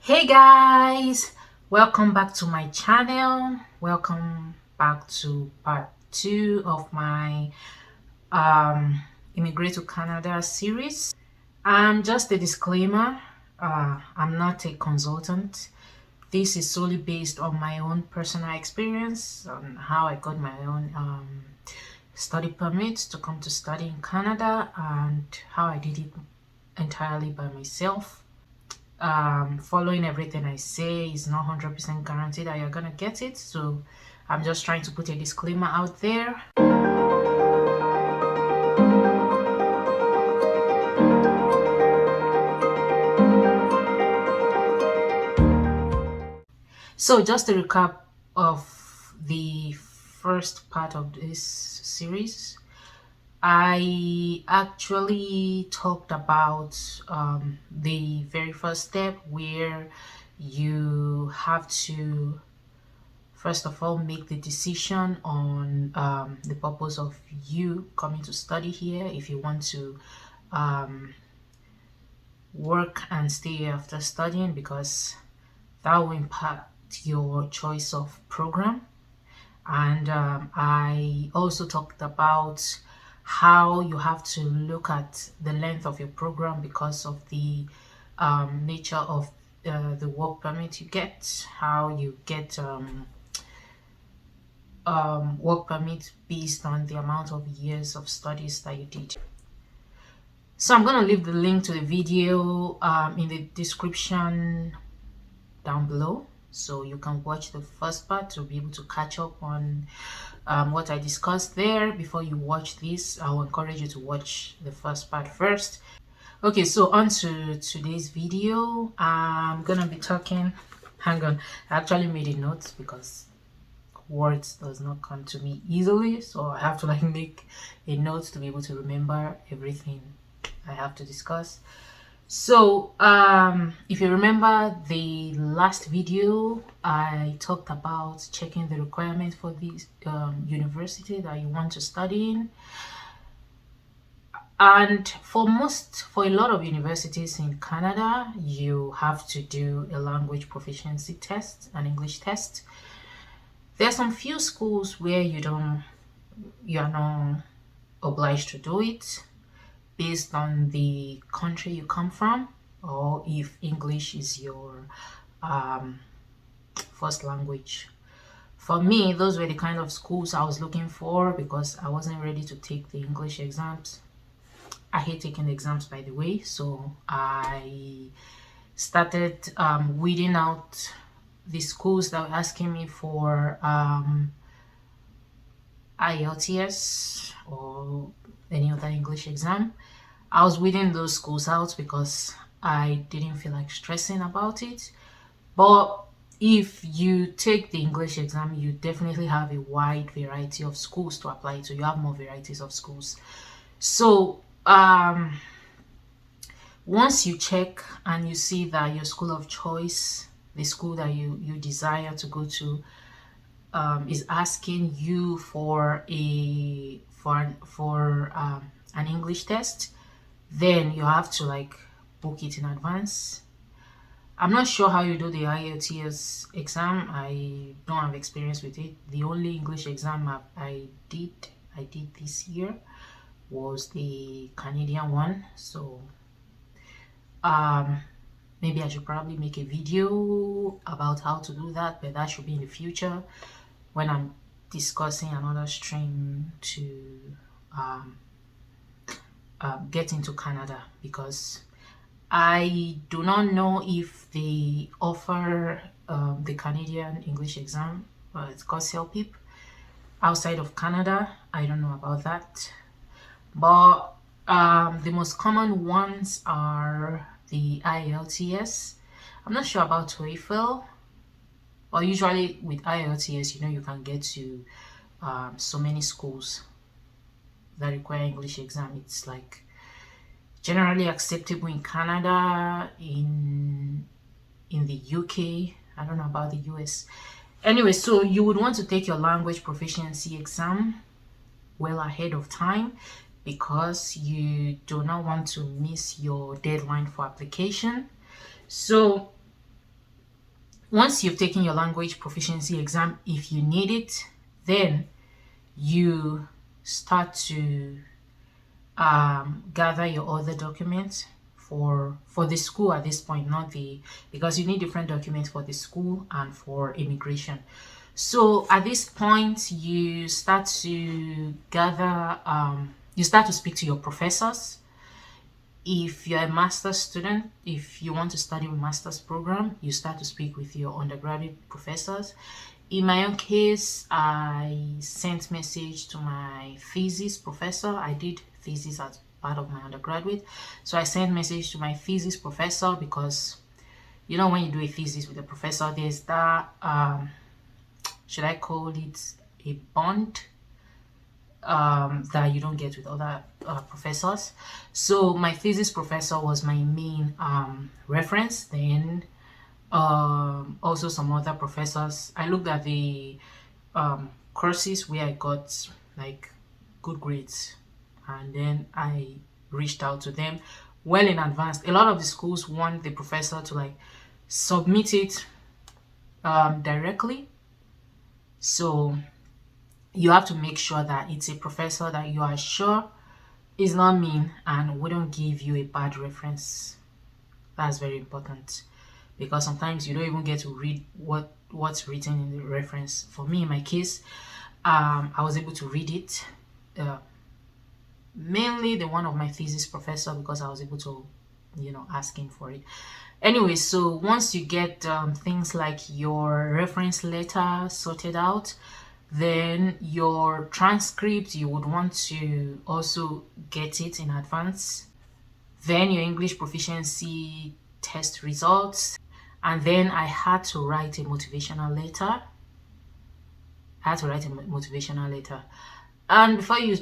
Hey guys, welcome back to my channel. Welcome back to part 2 of my Immigrate to Canada series. Just a disclaimer, I'm not a consultant. This is solely based on my own personal experience on how I got my own study permit to come to study in Canada and how I did it entirely by myself. Following everything I say is not 100% guaranteed that you're gonna get it, so I'm just trying to put a disclaimer out there. So just a recap of the first part of this series, I actually talked about the very first step where you have to first of all make the decision on the purpose of you coming to study here. If you want to work and stay after studying, because that will impact your choice of program. And I also talked about how you have to look at the length of your program because of the nature of the work permit you get, how you get work permit based on the amount of years of studies that you did. So I'm going to leave the link to the video in the description down below, so you can watch the first part to be able to catch up on what I discussed there. Before you watch this, I will encourage you to watch the first part first. Okay, so on to today's video. I'm gonna be talking, hang on, I actually made a note because words does not come to me easily, so I have to like make a note to be able to remember everything I have to discuss. So if you remember the last video, I talked about checking the requirements for this university that you want to study in. And for a lot of universities in Canada, you have to do a language proficiency test, an English test. There are some few schools where you are not obliged to do it based on the country you come from, or if English is your first language. For me, those were the kind of schools I was looking for because I wasn't ready to take the English exams. I hate taking exams, by the way, so I started weeding out the schools that were asking me for IELTS or any other English exam. I was weeding those schools out because I didn't feel like stressing about it. But if you take the English exam, you definitely have a wide variety of schools to apply to. You have more varieties of schools. So once you check and you see that your school of choice, the school that you desire to go to, is asking you for an English test, then you have to like book it in advance. I'm not sure how you do the IELTS exam. I don't have experience with it. The only English exam I did this year was the Canadian one. So maybe I should probably make a video about how to do that, but that should be in the future when I'm discussing another stream to get into Canada, because I do not know if they offer the Canadian English exam, it's called CELPIP, outside of Canada. I don't know about that. But the most common ones are the IELTS. I'm not sure about TOEFL. But usually with IELTS, you can get to so many schools that require English exam. It's like generally acceptable in Canada, in the UK. I don't know about the US. Anyway, so you would want to take your language proficiency exam well ahead of time because you do not want to miss your deadline for application. So Once you've taken your language proficiency exam, if you need it, then you start to gather your other documents for the school at this point, not the, because you need different documents for the school and for immigration. So at this point, you start to gather, you start to speak to your professors. If you're a master's student, if you want to study a master's program, you start to speak with your undergraduate professors. In my own case, I sent message to my thesis professor. I did thesis as part of my undergraduate. So I sent message to my thesis professor because, you know, when you do a thesis with a professor, there's that, should I call it a bond that you don't get with other professors. So my thesis professor was my main reference. Then also some other professors. I looked at the courses where I got like good grades, and then I reached out to them well in advance. A lot of the schools want the professor to like submit it directly, so you have to make sure that it's a professor that you are sure is not mean and wouldn't give you a bad reference. That's very important, because sometimes you don't even get to read what's written in the reference. For me, in my case, I was able to read it, mainly the one of my thesis professor, because I was able to, you know, ask him for it. Anyway, so once you get things like your reference letter sorted out, then your transcript, you would want to also get it in advance. Then your English proficiency test results, and then I had to write a motivational letter. And before you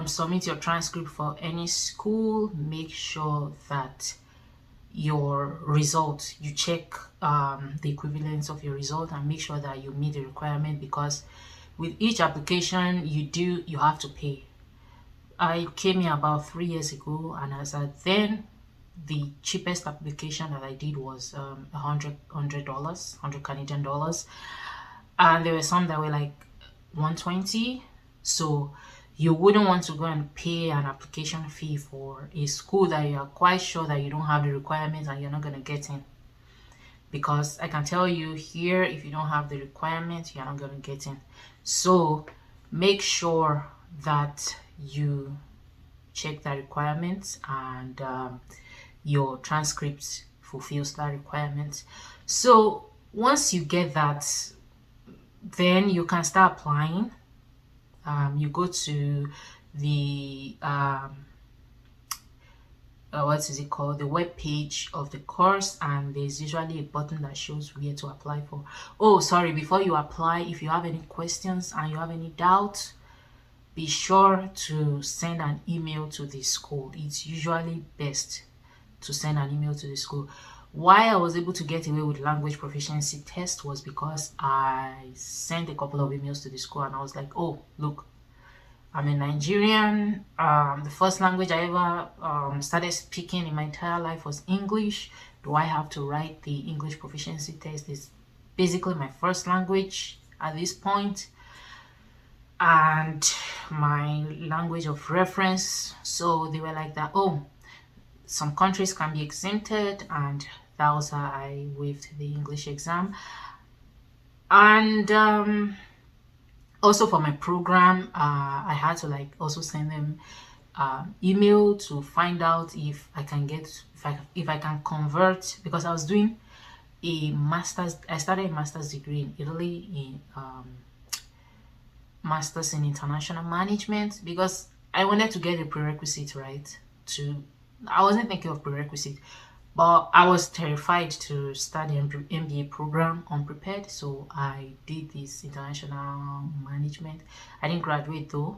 submit your transcript for any school, make sure that your result, you check the equivalence of your result and make sure that you meet the requirement, because with each application you have to pay. I came here about 3 years ago, and as at then, the cheapest application that I did was $100, 100 Canadian dollars, and there were some that were like 120. So you wouldn't want to go and pay an application fee for a school that you are quite sure that you don't have the requirements and you're not going to get in. Because I can tell you here, if you don't have the requirements, you're not going to get in. So make sure that you check the requirements, and your transcript fulfills that requirement. So once you get that, then you can start applying. You go to the what is it called, the web page of the course, and there's usually a button that shows where to apply for. Oh, sorry, before you apply, if you have any questions and you have any doubts, be sure to send an email to the school. It's usually best to send an email to the school. Why I was able to get away with language proficiency test was because I sent a couple of emails to the school, and I was like, oh, look, I'm a Nigerian. The first language I ever started speaking in my entire life was English. Do I have to write the English proficiency test? It's basically my first language at this point, and my language of reference. So they were like that, oh, some countries can be exempted, and that was how I waived the English exam. And also for my program, I had to like also send them email to find out if I can get, if I can convert, because I was doing a master's. I started a master's degree in Italy in master's in international management, because I wanted to get a prerequisite, right? I wasn't thinking of prerequisite, but I was terrified to start the MBA program unprepared, so I did this international management. I didn't graduate though,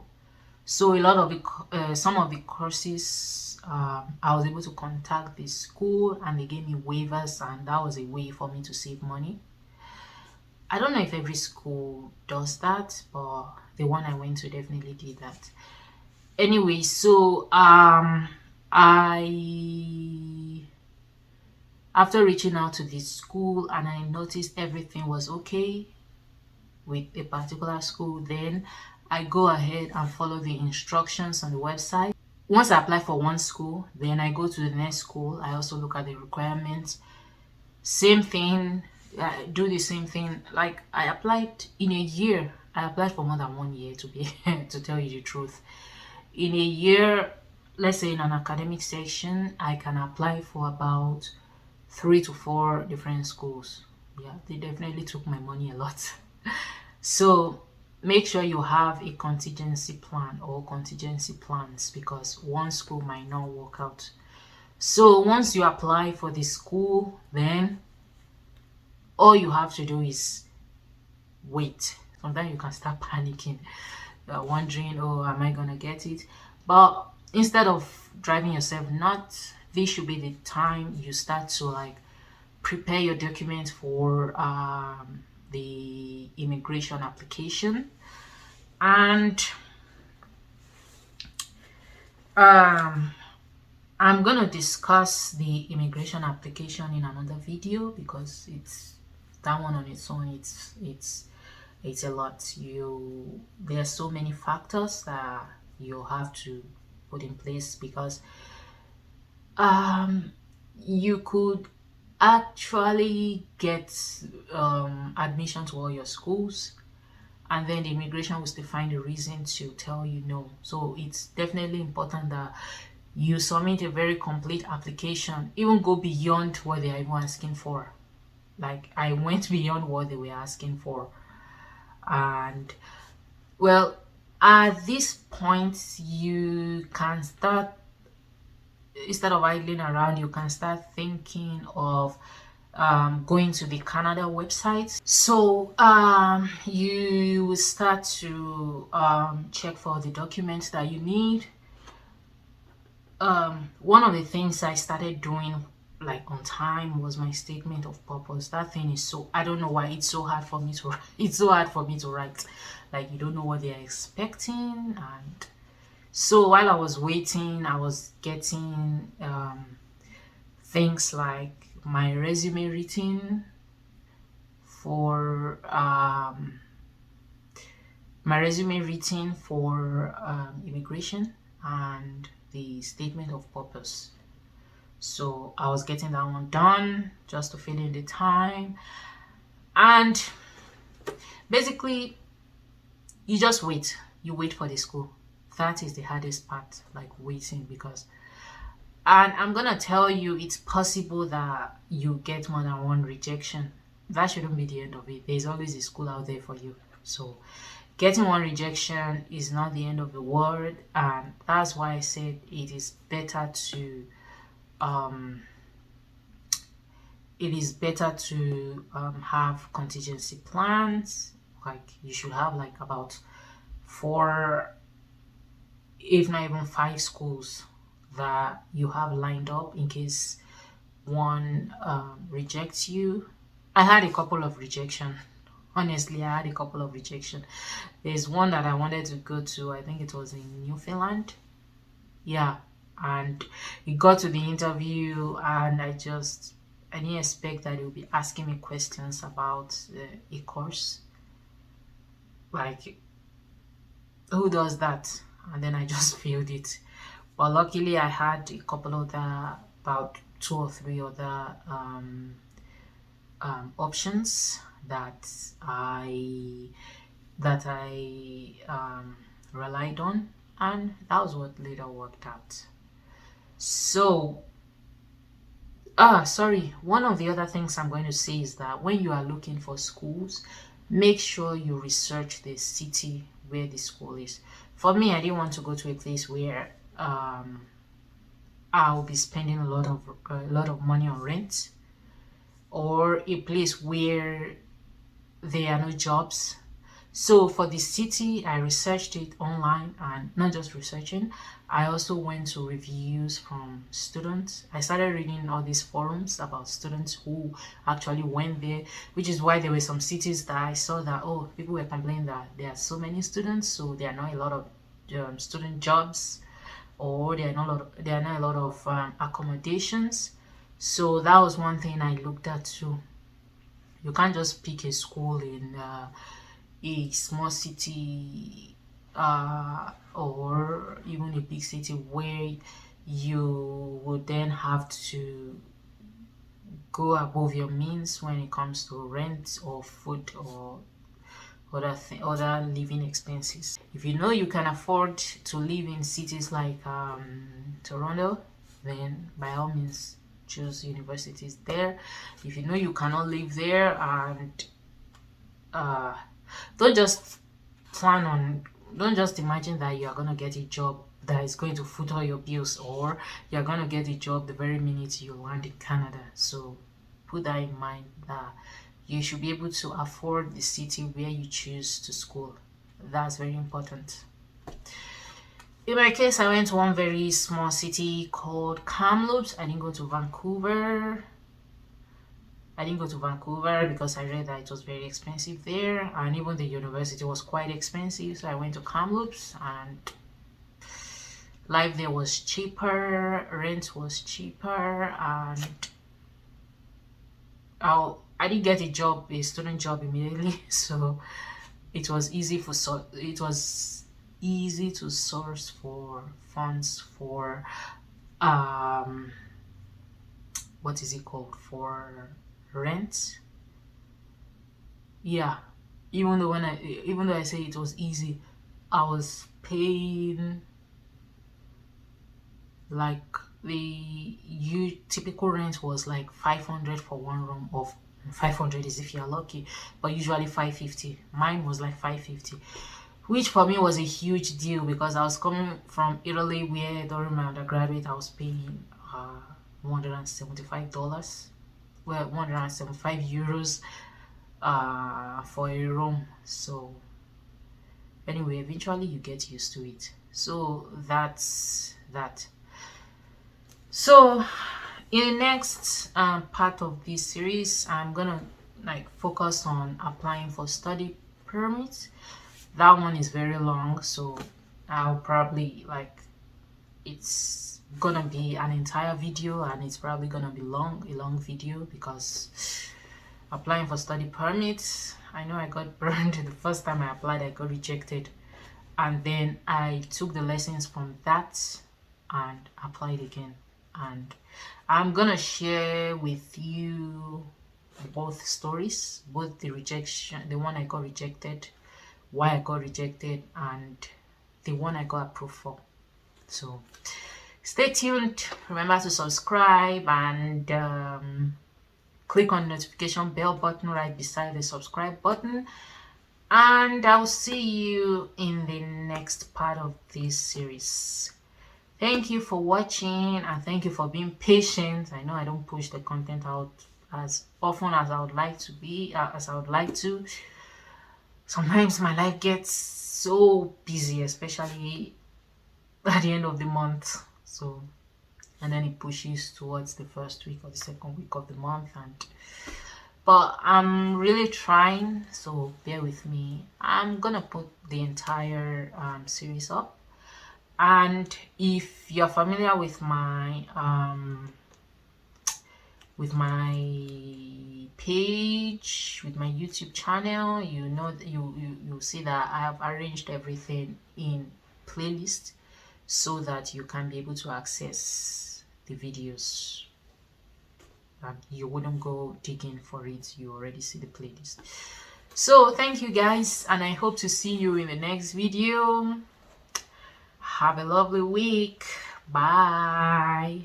so a lot of the some of the courses, I was able to contact the school and they gave me waivers, and that was a way for me to save money. I don't know if every school does that, but the one I went to definitely did that. Anyway, so I After reaching out to the school and I noticed everything was okay with a particular school, then I go ahead and follow the instructions on the website. Once I apply for one school, then I go to the next school. I also look at the requirements. Same thing, do the same thing. Like I applied in a year. I applied for more than 1 year to be to tell you the truth. In a year, let's say in an academic section, I can apply for about 3 to 4 different schools. Yeah, they definitely took my money a lot. So make sure you have a contingency plan or contingency plans because one school might not work out. So once you apply for the school, then all you have to do is wait. Sometimes you can start panicking, wondering, oh, am I gonna get it? But instead of driving yourself nuts, this should be the time you start to like prepare your documents for the immigration application. And um, I'm gonna discuss the immigration application in another video because it's that one on its own. It's a lot. There are so many factors that you have to put in place because um you could actually get admission to all your schools, and then the immigration will still find a reason to tell you no. So it's definitely important that you submit a very complete application, even go beyond what they are even asking for. Like I went beyond what they were asking for. And well, at this point you can start, instead of idling around, you can start thinking of going to the Canada website. So you will start to check for the documents that you need. One of the things I started doing like on time was my statement of purpose. That thing is so, I don't know why it's so hard for me to it's so hard for me to write. Like you don't know what they're expecting. And so while I was waiting, I was getting things like my resume written for immigration and the statement of purpose. So I was getting that one done just to fill in the time. And basically you just wait. You wait for the school. That is the hardest part, like waiting, because and I'm gonna tell you it's possible that you get more than one rejection. That shouldn't be the end of it. There's always a school out there for you. So getting one rejection is not the end of the world, and that's why I said um it is better to have contingency plans. Like you should have like about 4, if not even 5 schools that you have lined up in case one rejects you. I had a couple of rejection. Honestly, I had a couple of rejection. There's one that I wanted to go to. I think it was in Newfoundland. Yeah, and we got to the interview, and I didn't expect that they would be asking me questions about a course. Like, who does that? And then I just failed it. But luckily, I had a couple of about 2 or 3 other options that I relied on, and that was what later worked out. So, sorry. One of the other things I'm going to say is that when you are looking for schools, make sure you research the city where the school is. For me, I didn't want to go to a place where I'll be spending a lot of money on rent, or a place where there are no jobs. So for the city, I researched it online, and not just researching, I also went to reviews from students. I started reading all these forums about students who actually went there, which is why there were some cities that I saw that, oh, people were complaining that there are so many students, so there are not a lot of student jobs, or there are not a lot of accommodations. So that was one thing I looked at too. You can't just pick a school in a small city or even a big city where you would then have to go above your means when it comes to rent or food or other living expenses. If you know you can afford to live in cities like Toronto, then by all means choose universities there. If you know you cannot live there, and uh, don't just plan on don't just imagine that you are going to get a job that is going to foot all your bills, or you're going to get a job the very minute you land in Canada. So put that in mind, that you should be able to afford the city where you choose to school. That's very important. In my case, I went to one very small city called Kamloops. I didn't go to Vancouver. Because I read that it was very expensive there, and even the university was quite expensive. So I went to Kamloops, and life there was cheaper, rent was cheaper, and I didn't get a student job immediately, so it was easy to source for funds for what is it called, for rent. Yeah, even though I say it was easy, I was paying like typical rent was like 500 for one room. Of 500 is if you're lucky, but usually 550. Mine was like 550, which for me was a huge deal because I was coming from Italy, where during my undergraduate I was paying $175, well, 175 euros for a room. So anyway, eventually you get used to it. So that's that. So in the next part of this series, I'm gonna focus on applying for study permits. That one is very long, so I'll probably it's gonna be an entire video, and it's probably gonna be a long video, because applying for study permits, I know I got burned the first time I applied. I got rejected, and then I took the lessons from that and applied again. And I'm gonna share with you both stories, both the one I got rejected, why I got rejected, and the one I got approved for. So stay tuned. Remember to subscribe and click on the notification bell button right beside the subscribe button, and I'll see you in the next part of this series. Thank you for watching, and thank you for being patient. I know I don't push the content out as often as I would like to. Sometimes my life gets so busy, especially at the end of the month. So, and then it pushes towards the first week or the second week of the month, but I'm really trying, so bear with me. I'm gonna put the entire series up. And if you're familiar with my page, with my YouTube channel, you know that you'll see that I have arranged everything in playlist, so that you can be able to access the videos. You wouldn't go digging for it, you already see the playlist. So thank you guys, and I hope to see you in the next video. Have a lovely week. Bye.